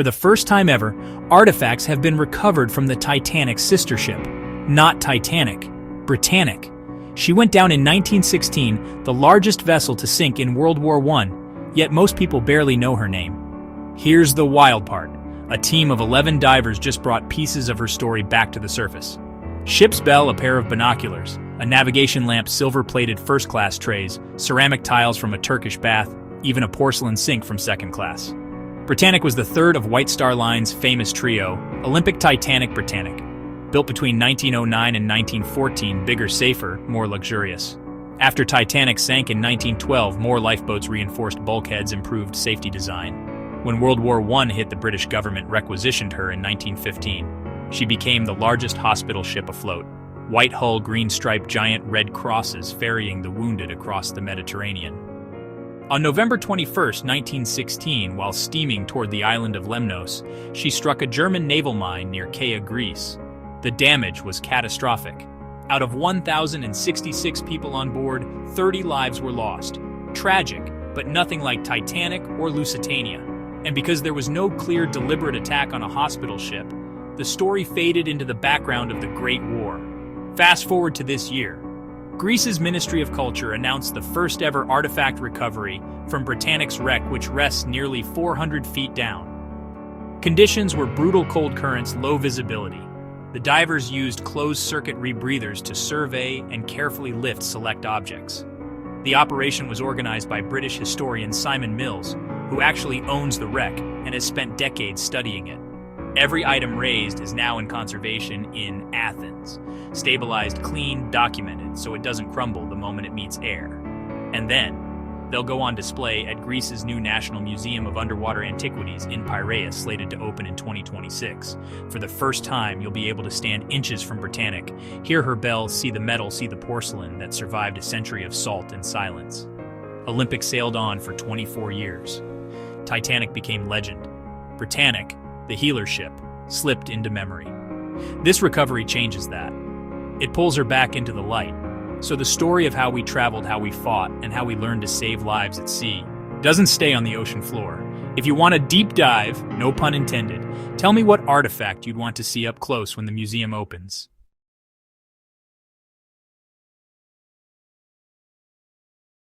For the first time ever, artifacts have been recovered from the Titanic's sister ship. Not Titanic, Britannic. She went down in 1916, the largest vessel to sink in World War I, yet most people barely know her name. Here's the wild part. A team of 11 divers just brought pieces of her story back to the surface. Ship's bell, a pair of binoculars, a navigation lamp, silver-plated first-class trays, ceramic tiles from a Turkish bath, even a porcelain sink from second class. Britannic was the third of White Star Line's famous trio, Olympic Titanic Britannic. Built between 1909 and 1914, bigger, safer, more luxurious. After Titanic sank in 1912, more lifeboats reinforced bulkheads, improved safety design. When World War I hit, the British government requisitioned her in 1915. She became the largest hospital ship afloat. White hull, green striped, giant red crosses ferrying the wounded across the Mediterranean. On November 21, 1916, while steaming toward the island of Lemnos, she struck a German naval mine near Kea, Greece. The damage was catastrophic. Out of 1,066 people on board, 30 lives were lost. Tragic, but nothing like Titanic or Lusitania. And because there was no clear, deliberate attack on a hospital ship, the story faded into the background of the Great War. Fast forward to this year. Greece's Ministry of Culture announced the first ever artifact recovery from Britannic's wreck, which rests nearly 400 feet down. Conditions were brutal, cold currents, low visibility. The divers used closed-circuit rebreathers to survey and carefully lift select objects. The operation was organized by British historian Simon Mills, who actually owns the wreck and has spent decades studying it. Every item raised is now in conservation in Athens, stabilized, clean, documented, so it doesn't crumble the moment it meets air. And then, they'll go on display at Greece's new National Museum of Underwater Antiquities in Piraeus, slated to open in 2026. For the first time, you'll be able to stand inches from Britannic, hear her bells, see the metal, see the porcelain that survived a century of salt and silence. Olympic sailed on for 24 years. Titanic became legend. Britannic, the healer ship, slipped into memory. This recovery changes that. It pulls her back into the light. So the story of how we traveled, how we fought, and how we learned to save lives at sea doesn't stay on the ocean floor. If you want a deep dive, no pun intended, tell me what artifact you'd want to see up close when the museum opens.